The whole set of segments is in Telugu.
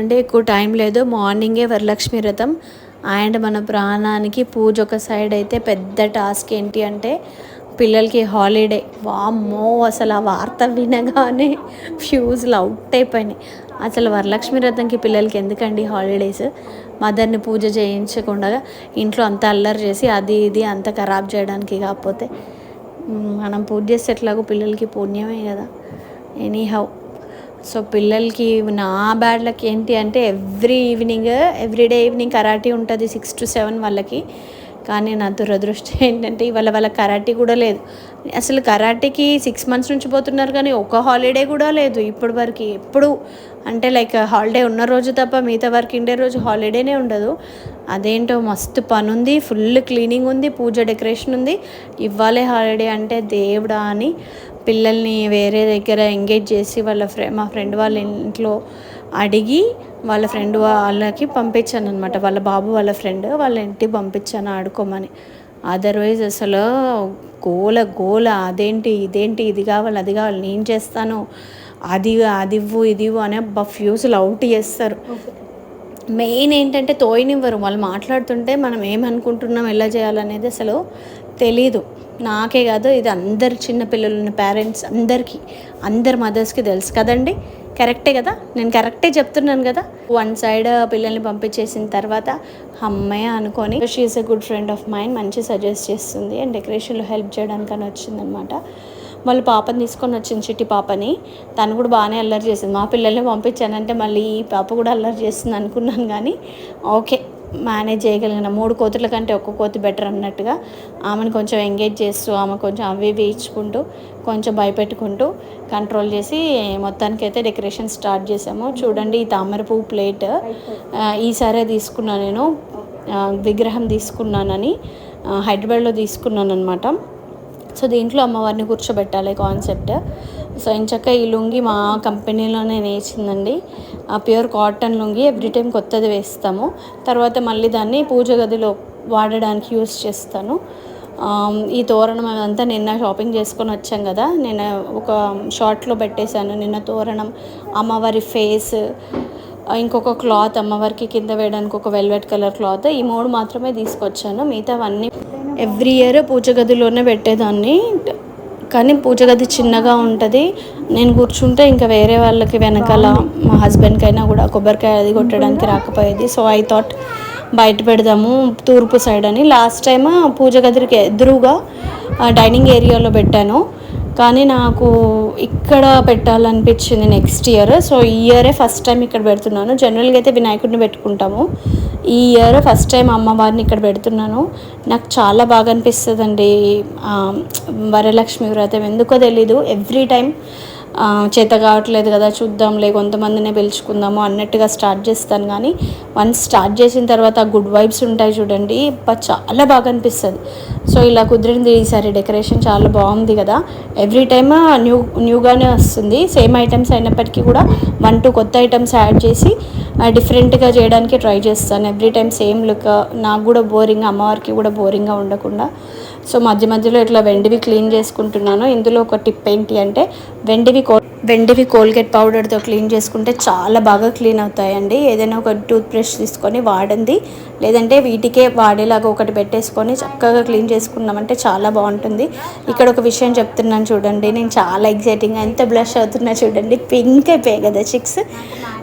అంటే ఎక్కువ టైం లేదు. మార్నింగే వరలక్ష్మి వ్రతం అండ్ మన ప్రాణానికి పూజ ఒక సైడ్ అయితే, పెద్ద టాస్క్ ఏంటి అంటే పిల్లలకి హాలిడే. వామ్మో, అసలు ఆ వార్త వినగానే ఫ్యూజ్లు అవుట్ అయిపోయినాయి. అసలు వరలక్ష్మి వ్రతంకి పిల్లలకి ఎందుకండి హాలిడేస్? మదర్ని పూజ చేయించకుండా ఇంట్లో అంతా అల్లరి చేసి అది ఇది అంత ఖరాబ్ చేయడానికి. కాకపోతే మనం పూజ చేస్తే ఎట్లాగో పిల్లలకి పుణ్యమే కదా. ఎనీహౌ, సో పిల్లలకి నా బ్యాడ్ లక్ ఏంటి అంటే ఎవ్రీడే ఈవినింగ్ కరాటీ ఉంటుంది 6 to 7 వాళ్ళకి. కానీ నా దురదృష్టం ఏంటంటే ఇవాళ వాళ్ళకి కరాటీ కూడా లేదు. అసలు కరాటీకి 6 months నుంచి పోతున్నారు కానీ ఒక హాలిడే కూడా లేదు ఇప్పటి వరకు. ఎప్పుడు అంటే లైక్ హాలిడే ఉన్న రోజు తప్ప మిగతా వర్కింగ్ డే రోజు హాలిడేనే ఉండదు. అదేంటో మస్తు పని ఉంది, ఫుల్ క్లీనింగ్ ఉంది, పూజ డెకరేషన్ ఉంది. ఇవ్వాలే హాలిడే అంటే దేవుడా అని పిల్లల్ని వేరే దగ్గర ఎంగేజ్ చేసి మా ఫ్రెండ్ వాళ్ళ ఇంట్లో అడిగి వాళ్ళ ఫ్రెండ్ వాళ్ళకి పంపించాను అనమాట. వాళ్ళ బాబు వాళ్ళ ఫ్రెండ్ వాళ్ళ ఇంటికి పంపించాను ఆడుకోమని. అదర్వైజ్ అసలు గోల అదేంటి ఇదేంటి, ఇది కావాలి అది కావాలి, నేను చేస్తాను, అది ఇవ్వు ఇది ఇవ్వు అనే ఫ్యూజులు అవుట్ చేస్తారు. మెయిన్ ఏంటంటే తోయనివ్వరు. వాళ్ళు మాట్లాడుతుంటే మనం ఏమనుకుంటున్నాం, ఎలా చేయాలనేది అసలు తెలీదు. నాకే కాదు, ఇది అందరు చిన్నపిల్లలు ఉన్న పేరెంట్స్ అందరి మదర్స్కి తెలుసు కదండి. కరెక్టే కదా, నేను కరెక్టే చెప్తున్నాను కదా. వన్ సైడ్ పిల్లల్ని పంపించేసిన తర్వాత అమ్మాయి అనుకొని, she is a good friend of mind, మంచి సజెస్ట్ చేస్తుంది అండ్ డెకరేషన్లో హెల్ప్ చేయడానికని వచ్చిందనమాట. మళ్ళీ పాపని తీసుకొని వచ్చింది, చిట్టి పాపని. తను కూడా బాగానే అల్లరి చేసింది. మా పిల్లల్ని పంపించానంటే మళ్ళీ ఈ పాప కూడా అల్లరి చేస్తుంది అనుకున్నాను, కానీ ఓకే మేనేజ్ చేయగలిగిన. 3 కోతుల కంటే ఒక్క కోతి బెటర్ అన్నట్టుగా ఆమెను కొంచెం ఎంగేజ్ చేస్తూ, ఆమె కొంచెం అవి ఇవి ఇచ్చుకుంటూ, కొంచెం భయపెట్టుకుంటూ కంట్రోల్ చేసి మొత్తానికి అయితే డెకరేషన్ స్టార్ట్ చేసాము. చూడండి, ఈ తామర పువ్వు ప్లేట్ ఈసారే తీసుకున్నాను నేను. విగ్రహం తీసుకున్నానని హైదరాబాద్లో తీసుకున్నాను అనమాట. సో దీంట్లో అమ్మవారిని కూర్చోబెట్టాలి కాన్సెప్ట్. సో ఇంచక్క ఈ లుంగి మా కంపెనీలోనే నేర్చిందండి. ఆ pure cotton lungi every time కొత్తది వేస్తాము. తర్వాత మళ్ళీ దాన్ని పూజ గదిలో వాడడానికి యూస్ చేస్తాను. ఈ తోరణం అదంతా నిన్న షాపింగ్ చేసుకొని వచ్చాం కదా, నేను ఒక షార్ట్లో పెట్టేశాను. నిన్న తోరణం, అమ్మవారి ఫేస్, ఇంకొక క్లాత్ అమ్మవారికి కింద వేయడానికి ఒక వెల్వెట్ కలర్ క్లాత్, ఈ 3 మాత్రమే తీసుకొచ్చాను. మిగతావన్నీ ఎవ్రీ ఇయర్ పూజ గదిలోనే పెట్టేదాన్ని. కానీ పూజ గది చిన్నగా ఉంటుంది. నేను కూర్చుంటే ఇంకా వేరే వాళ్ళకి వెనకాల మా హస్బెండ్కి అయినా కూడా కొబ్బరికాయ అది కొట్టడానికి రాకపోయేది. సో ఐ థాట్ బయట పెడదాము తూర్పు సైడ్ అని. లాస్ట్ టైం పూజ గదికి ఎదురుగా డైనింగ్ ఏరియాలో పెట్టాను, కానీ నాకు ఇక్కడ పెట్టాలనిపించింది నెక్స్ట్ ఇయర్. సో ఈ ఇయరే ఫస్ట్ టైం ఇక్కడ పెడుతున్నాను. జనరల్గా అయితే వినాయకుడిని పెట్టుకుంటాము, ఈ ఇయర్ ఫస్ట్ టైం అమ్మవారిని ఇక్కడ పెడుతున్నాను. నాకు చాలా బాగా అనిపిస్తుందండి వరలక్ష్మి వ్రతం. ఎందుకో తెలీదు, ఎవ్రీ టైం చేత కావట్లేదు కదా, చూద్దాంలే కొంతమందినే పిలుచుకుందాము అన్నట్టుగా స్టార్ట్ చేస్తాను. కానీ వన్స్ స్టార్ట్ చేసిన తర్వాత ఆ గుడ్ వైబ్స్ ఉంటాయి చూడండి, చాలా బాగా అనిపిస్తుంది. సో ఇలా కుదిరింది ఈసారి. డెకరేషన్ చాలా బాగుంది కదా, ఎవ్రీ టైమ్ న్యూగానే వస్తుంది. సేమ్ ఐటమ్స్ అయినప్పటికీ కూడా 1-2 కొత్త ఐటమ్స్ యాడ్ చేసి డిఫరెంట్గా చేయడానికి ట్రై చేస్తాను. ఎవ్రీ టైం సేమ్ లుక్ నాకు కూడా బోరింగ్, అమ్మవారికి కూడా బోరింగ్గా ఉండకుండా. సో మధ్యలో ఇట్లా వెండివి క్లీన్ చేసుకుంటున్నాను. ఇందులో ఒక టిప్ ఏంటి అంటే వెండివి కోల్గేట్ పౌడర్తో క్లీన్ చేసుకుంటే చాలా బాగా క్లీన్ అవుతాయండి. ఏదైనా ఒక టూత్ బ్రష్ తీసుకొని వాడండి, లేదంటే వీటికే వాడేలాగా ఒకటి పెట్టేసుకొని చక్కగా క్లీన్ చేసుకున్నామంటే చాలా బాగుంటుంది. ఇక్కడ ఒక విషయం చెప్తున్నాను చూడండి, నేను చాలా ఎగ్జైటింగ్గా ఎంత బ్లష్ అవుతున్నా చూడండి. పింక్ అయిపోయాయి కదా చిక్స్.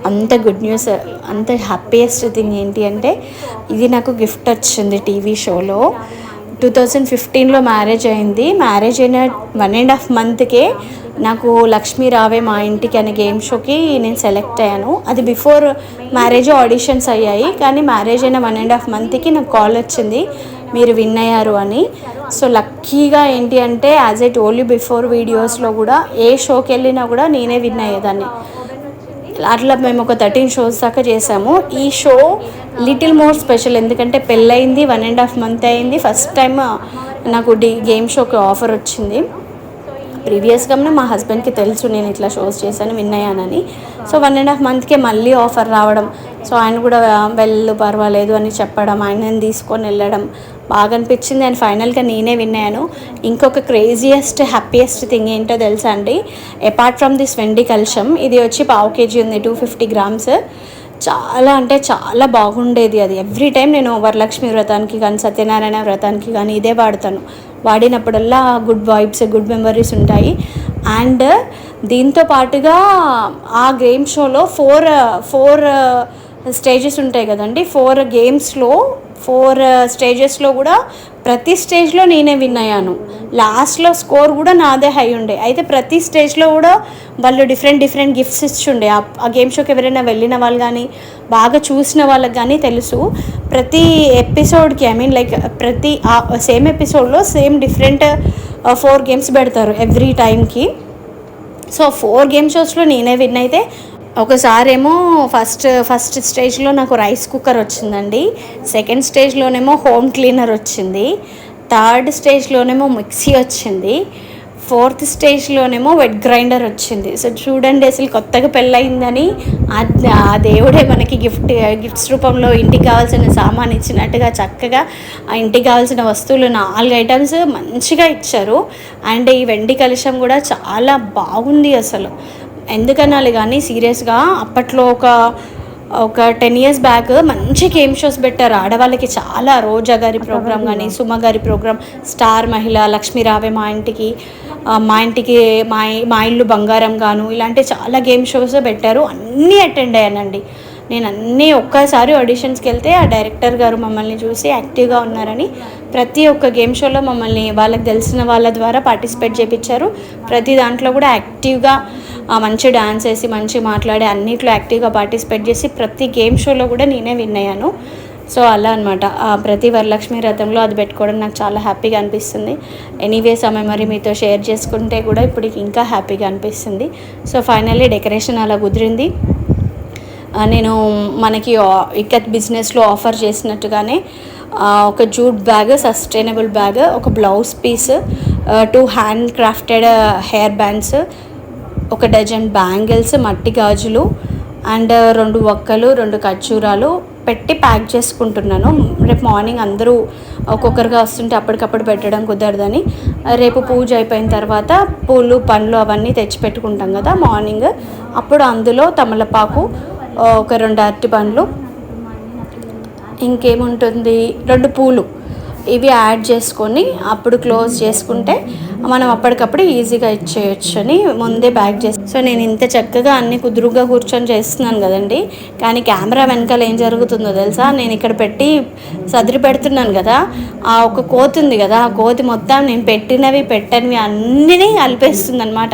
అంత గుడ్ న్యూస్, అంత హ్యాపీయెస్ట్ థింగ్ ఏంటి అంటే ఇది నాకు గిఫ్ట్ వచ్చింది టీవీ షోలో. 2015లో మ్యారేజ్ అయింది. మ్యారేజ్ అయిన 1.5 monthకే నాకు లక్ష్మీ రావే మా ఇంటికి అనే గేమ్ షోకి నేను సెలెక్ట్ అయ్యాను. అది బిఫోర్ మ్యారేజ్ ఆడిషన్స్ అయ్యాయి, కానీ మ్యారేజ్ అయిన 1.5 monthకి నాకు కాల్ వచ్చింది, మీరు విన్ అయ్యారు అని. సో లక్కీగా ఏంటి అంటే, as I told you before వీడియోస్లో కూడా, ఏ షోకి వెళ్ళినా కూడా నేనే విన్ అయ్యేదాన్ని. అట్లా మేము ఒక 13 shows దాకా చేసాము. ఈ షో లిటిల్ మోర్ స్పెషల్, ఎందుకంటే పెళ్ళయింది 1.5 month అయింది. ఫస్ట్ టైం నాకు గేమ్ షోకి ఆఫర్ వచ్చింది. ప్రీవియస్గానే మా హస్బెండ్కి తెలుసు నేను ఇట్లా షోస్ చేశాను, విన్ అయ్యానని. సో 1.5 monthకే మళ్ళీ ఆఫర్ రావడం, సో ఆయన కూడా వెళ్ళు పర్వాలేదు అని చెప్పడం, ఆయనని తీసుకొని వెళ్ళడం బాగా అనిపించింది. అండ్ ఫైనల్గా నేనే విన్ అయ్యాను. ఇంకొక క్రేజియస్ట్ హ్యాపీయెస్ట్ థింగ్ ఏంటో తెలుసా అండి, అపార్ట్ ఫ్రమ్ దిస్ వెండి కలశం, ఇది వచ్చి 1/2 kg ఉంది, 250 grams. చాలా అంటే చాలా బాగుండేది అది. ఎవ్రీ టైం నేను వరలక్ష్మి వ్రతానికి కానీ సత్యనారాయణ వ్రతానికి కానీ ఇదే వాడతాను. వాడినప్పుడల్లా గుడ్ వైబ్స్, గుడ్ మెమరీస్ ఉంటాయి. అండ్ దీంతో పాటుగా ఆ గేమ్ షోలో ఫోర్ స్టేజెస్ ఉంటాయి కదండి. 4 గేమ్స్లో 4 స్టేజెస్లో కూడా ప్రతి స్టేజ్లో నేనే విన్ అయ్యాను. లాస్ట్లో స్కోర్ కూడా నాదే హై ఉండే. అయితే ప్రతి స్టేజ్లో కూడా వాళ్ళు డిఫరెంట్ గిఫ్ట్స్ ఇచ్చుండే. ఆ గేమ్ షోకి ఎవరైనా వెళ్ళిన వాళ్ళు కానీ బాగా చూసిన వాళ్ళకి కానీ తెలుసు. ప్రతి ఎపిసోడ్కి లైక్ ప్రతి సేమ్ ఎపిసోడ్లో సేమ్ డిఫరెంట్ 4 గేమ్స్ పెడతారు ఎవ్రీ టైంకి. సో 4 గేమ్ షోస్లో నేనే విన్ అయితే, ఒకసారేమో ఫస్ట్ స్టేజ్లో నాకు రైస్ కుక్కర్ వచ్చిందండి. సెకండ్ స్టేజ్లోనేమో హోమ్ క్లీనర్ వచ్చింది. థర్డ్ స్టేజ్లోనేమో మిక్సీ వచ్చింది. ఫోర్త్ స్టేజ్లోనేమో వెట్ గ్రైండర్ వచ్చింది. సో చూడండి, అసలు కొత్తగా పెళ్ళయిందని ఆ దేవుడే మనకి గిఫ్ట్స్ రూపంలో ఇంటికి కావాల్సిన సామాన్ ఇచ్చినట్టుగా చక్కగా ఆ ఇంటికి కావాల్సిన వస్తువులు 4 ఐటమ్స్ మంచిగా ఇచ్చారు. అండ్ ఈ వెండి కలశం కూడా చాలా బాగుంది. అసలు ఎందుకనాలి కానీ సీరియస్గా అప్పట్లో ఒక 10 years బ్యాక్ మంచి గేమ్ షోస్ పెట్టారు ఆడవాళ్ళకి చాలా. రోజా గారి ప్రోగ్రామ్ కానీ, సుమ గారి ప్రోగ్రామ్, స్టార్ మహిళ, లక్ష్మీ రావే మా ఇంటికి, మా ఇల్లు బంగారం గాను, ఇలాంటి చాలా గేమ్ షోస్ పెట్టారు. అన్నీ అటెండ్ అయ్యానండి నేను. అన్నీ ఒక్కసారి ఆడిషన్స్కి వెళ్తే ఆ డైరెక్టర్ గారు మమ్మల్ని చూసి యాక్టివ్గా ఉన్నారని ప్రతి ఒక్క గేమ్ షోలో మమ్మల్ని వాళ్ళకి తెలిసిన వాళ్ళ ద్వారా పార్టిసిపేట్ చేయించారు. ప్రతి దాంట్లో కూడా యాక్టివ్గా మంచి డాన్స్ వేసి, మంచి మాట్లాడి, అన్నిట్లో యాక్టివ్గా పార్టిసిపేట్ చేసి ప్రతి గేమ్ షోలో కూడా నేనే విన్ అయ్యాను. సో అలా అనమాట. ప్రతి వరలక్ష్మి వ్రతంలో అది పెట్టుకోవడం నాకు చాలా హ్యాపీగా అనిపిస్తుంది. ఎనీవేస్ ఆ మెమరీ మీతో షేర్ చేసుకుంటే కూడా ఇప్పుడు ఇంకా హ్యాపీగా అనిపిస్తుంది. సో ఫైనల్లీ డెకరేషన్ అలా కుదిరింది. నేను మనకి ఇక్కత్ బిజినెస్లో ఆఫర్ చేసినట్టుగానే ఒక జూట్ బ్యాగ్, సస్టైనబుల్ బ్యాగ్, ఒక blouse piece, 2 hand crafted hair bands, 1 dozen bangles, మట్టి గాజులు అండ్ 2 వక్కలు, 2 ఖర్జూరాలు పెట్టి ప్యాక్ చేసుకుంటున్నాను. రేపు మార్నింగ్ అందరూ ఒక్కొక్కరుగా వస్తుంటే అప్పటికప్పుడు పెట్టడం కుదరదని, రేపు పూజ అయిపోయిన తర్వాత పూలు, పండ్లు అవన్నీ తెచ్చి పెట్టుకుంటాం కదా మార్నింగ్. అప్పుడు అందులో తమలపాకు, ఒక 2 అరటి పండ్లు, ఇంకేముంటుంది 2 పూలు, ఇవి యాడ్ చేసుకొని అప్పుడు క్లోజ్ చేసుకుంటే మనం అప్పటికప్పుడు ఈజీగా ఇచ్చేయచ్చు అని ముందే ప్యాక్ చేసి. సో నేను ఇంత చక్కగా అన్ని కుదురుగా కూర్చొని చేస్తున్నాను కదండి, కానీ కెమెరా వెనకాల ఏం జరుగుతుందో తెలుసా? నేను ఇక్కడ పెట్టి సదిరి పెడుతున్నాను కదా, ఆ ఒక కోతి ఉంది కదా, ఆ కోతి మొత్తం నేను పెట్టనివి అన్నీ కలిపేస్తుంది అనమాట.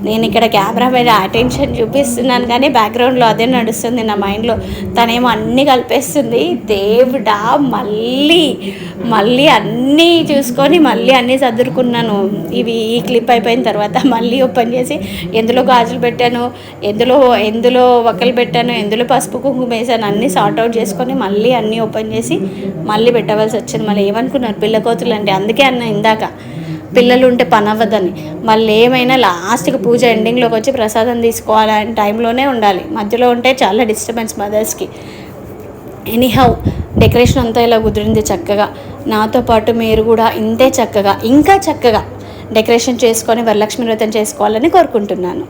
నేను ఇక్కడ కెమెరా మీద అటెన్షన్ చూపిస్తున్నాను కానీ బ్యాక్గ్రౌండ్లో అదే నడుస్తుంది నా మైండ్లో. తనేమో అన్నీ కలిపేస్తుంది. దేవుడా, మళ్ళీ అన్నీ చూసుకొని మళ్ళీ అన్నీ సర్దుకున్నాను. ఈ క్లిప్ అయిపోయిన తర్వాత మళ్ళీ ఓపెన్ చేసి ఎందులో గాజులు పెట్టాను, ఎందులో వక్కలు పెట్టాను, ఎందులో పసుపు కుంకుమ వేసాను అన్నీ సార్ట్ అవుట్ చేసుకొని మళ్ళీ అన్నీ ఓపెన్ చేసి మళ్ళీ పెట్టవలసి వచ్చింది. మళ్ళీ ఏమనుకున్నారు పిల్లకోతులు అంటే, అందుకే అన్న ఇందాక పిల్లలు ఉంటే పని అవ్వదని. మళ్ళీ ఏమైనా లాస్ట్కి పూజ ఎండింగ్లోకి వచ్చి ప్రసాదం తీసుకోవాలనే టైంలోనే ఉండాలి, మధ్యలో ఉంటే చాలా డిస్టర్బెన్స్ మదర్స్కి. ఎనీహౌ డెకరేషన్ అంతా ఇలా కుదిరింది చక్కగా. నాతో పాటు మీరు కూడా ఇంతే చక్కగా, ఇంకా చక్కగా డెకరేషన్ చేసుకొని వరలక్ష్మి వ్రతం చేసుకోవాలని కోరుకుంటున్నాను.